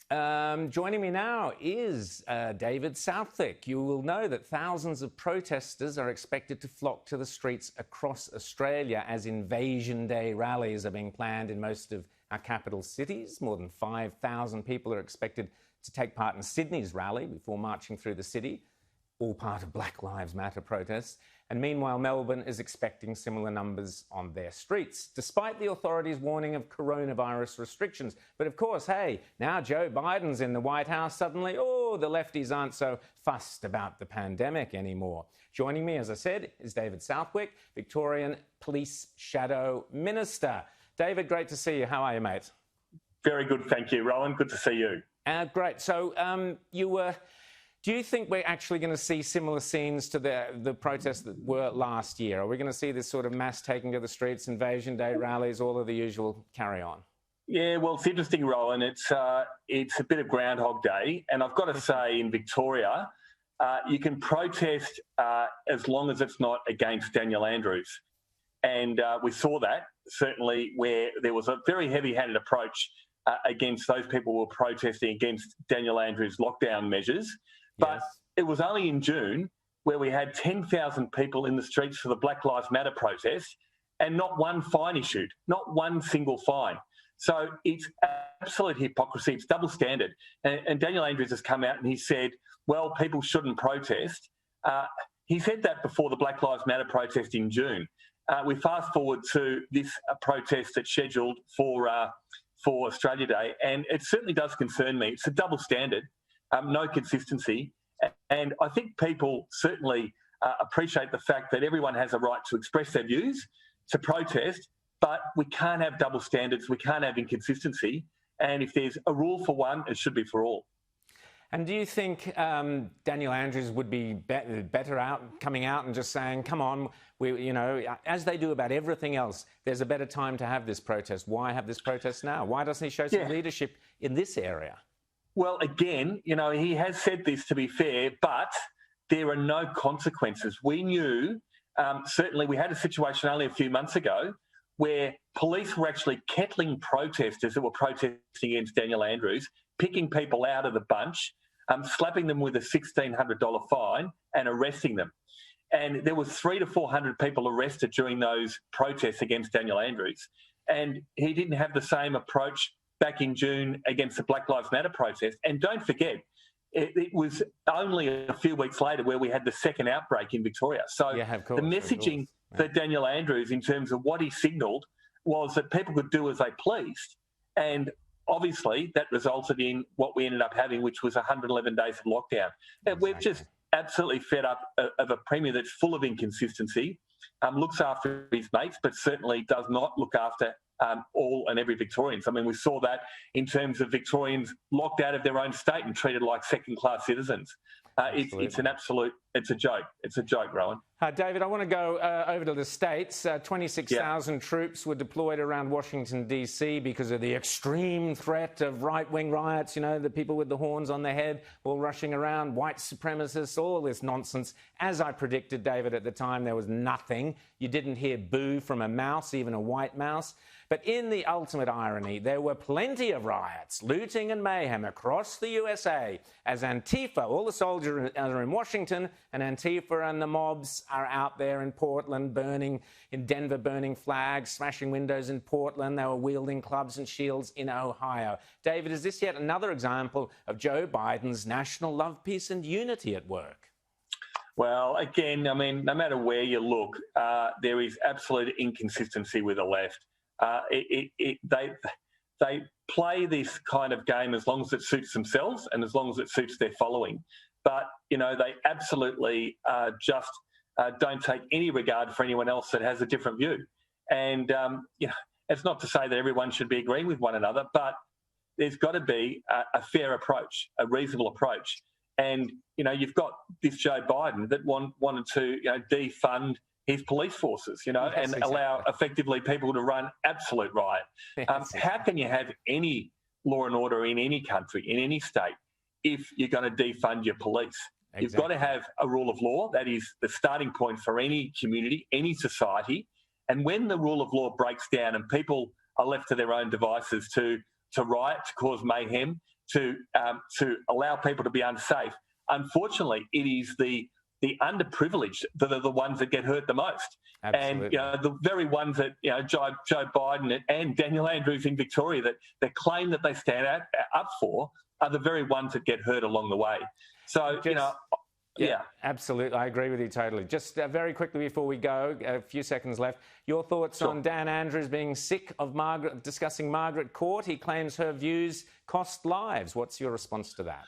Joining me now is David Southwick. You will know that thousands of protesters are expected to flock to the streets across Australia as Invasion Day rallies are being planned in most of our capital cities. More than 5,000 people are expected to take part in Sydney's rally before marching through the city, all part of Black Lives Matter protests. And meanwhile, Melbourne is expecting similar numbers on their streets, despite the authorities' warning of coronavirus restrictions. But of course, hey, now Joe Biden's in the White House, suddenly, the lefties aren't so fussed about the pandemic anymore. Joining me, as I said, is David Southwick, Victorian Police Shadow Minister. David, great to see you. How are you, mate? Very good, thank you, Rowan. Good to see you. Great. So do you think we're actually going to see similar scenes to the protests that were last year? Are we going to see this sort of mass taking to the streets, Invasion Day rallies, all of the usual carry on? Yeah, well, it's interesting, Rowan. It's a bit of Groundhog Day. And I've got to say, in Victoria, you can protest as long as it's not against Daniel Andrews. And we saw that, certainly, where there was a very heavy-handed approach against those people who were protesting against Daniel Andrews' lockdown measures. But It was only in June where we had 10,000 people in the streets for the Black Lives Matter protest and not one fine issued, not one single fine. So it's absolute hypocrisy. It's double standard. And Daniel Andrews has come out and he said, well, people shouldn't protest. He said that before the Black Lives Matter protest in June. We fast forward to this protest that's scheduled for Australia Day, and it certainly does concern me. It's a double standard. No consistency. And I think people certainly appreciate the fact that everyone has a right to express their views, to protest, but we can't have double standards. We can't have inconsistency. And if there's a rule for one, it should be for all. And do you think Daniel Andrews would be better coming out and just saying, come on, as they do about everything else, there's a better time to have this protest. Why have this protest now? Why doesn't he show some leadership in this area? Well, again, he has said this, to be fair, but there are no consequences. We knew, certainly we had a situation only a few months ago where police were actually kettling protesters that were protesting against Daniel Andrews, picking people out of the bunch, slapping them with a $1,600 fine and arresting them. And there was 300 to 400 people arrested during those protests against Daniel Andrews. And he didn't have the same approach back in June against the Black Lives Matter protest. And don't forget, it was only a few weeks later where we had the second outbreak in Victoria. So the messaging for Daniel Andrews in terms of what he signalled was that people could do as they pleased. And obviously that resulted in what we ended up having, which was 111 days of lockdown. Exactly. We're just absolutely fed up of a Premier that's full of inconsistency, looks after his mates, but certainly does not look after all and every Victorian. I mean, we saw that in terms of Victorians locked out of their own state and treated like second-class citizens. It's a joke. It's a joke, Rowan. David, I want to go over to the States. 26,000 troops were deployed around Washington, D.C. because of the extreme threat of right-wing riots, the people with the horns on their head all rushing around, white supremacists, all this nonsense. As I predicted, David, at the time, there was nothing. You didn't hear boo from a mouse, even a white mouse. But in the ultimate irony, there were plenty of riots, looting and mayhem across the USA as Antifa, all the soldiers are in Washington, and Antifa and the mobs are out there in Portland, in Denver, burning flags, smashing windows in Portland. They were wielding clubs and shields in Ohio. David, is this yet another example of Joe Biden's national love, peace and unity at work? Well, again, I mean, no matter where you look, there is absolute inconsistency with the left. They play this kind of game as long as it suits themselves and as long as it suits their following. But, they absolutely just don't take any regard for anyone else that has a different view. And, it's not to say that everyone should be agreeing with one another, but there's got to be a fair approach, a reasonable approach. And, you've got this Joe Biden that wanted to, defund his police forces, and allow effectively people to run absolute riot. How can you have any law and order in any country, in any state, if you're going to defund your police? Exactly. You've got to have a rule of law. That is the starting point for any community, any society. And when the rule of law breaks down and people are left to their own devices to riot, to cause mayhem, to allow people to be unsafe. Unfortunately, it is the underprivileged that are the ones that get hurt the most. Absolutely. And the very ones that Joe Biden and Daniel Andrews in Victoria that claim that they stand up for are the very ones that get hurt along the way. So yeah, absolutely. I agree with you totally. Just very quickly before we go, a few seconds left, your thoughts on Dan Andrews being sick of discussing Margaret Court. He claims her views cost lives. What's your response to that?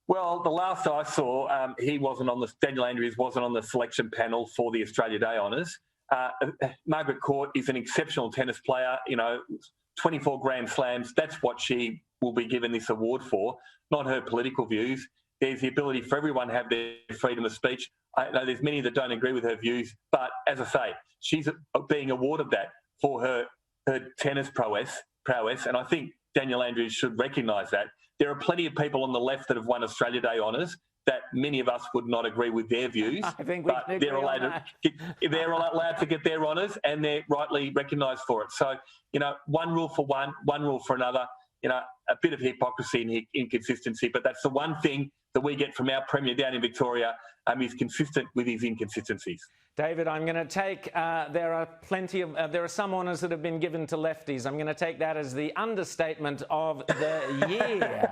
Well, the last I saw, Daniel Andrews wasn't on the selection panel for the Australia Day Honours. Margaret Court is an exceptional tennis player, 24 Grand Slams. That's what she will be given this award for, not her political views. There's the ability for everyone to have their freedom of speech. I know there's many that don't agree with her views, but as I say, she's being awarded that for her tennis prowess, and I think Daniel Andrews should recognise that. There are plenty of people on the left that have won Australia Day honours that many of us would not agree with their views, but they're allowed to get their honours, and they're rightly recognised for it. So, one rule for one rule for another. A bit of hypocrisy and inconsistency, but that's the one thing that we get from our Premier down in Victoria. He's consistent with his inconsistencies. David, I'm going to take, there are some honours that have been given to lefties. I'm going to take that as the understatement of the year.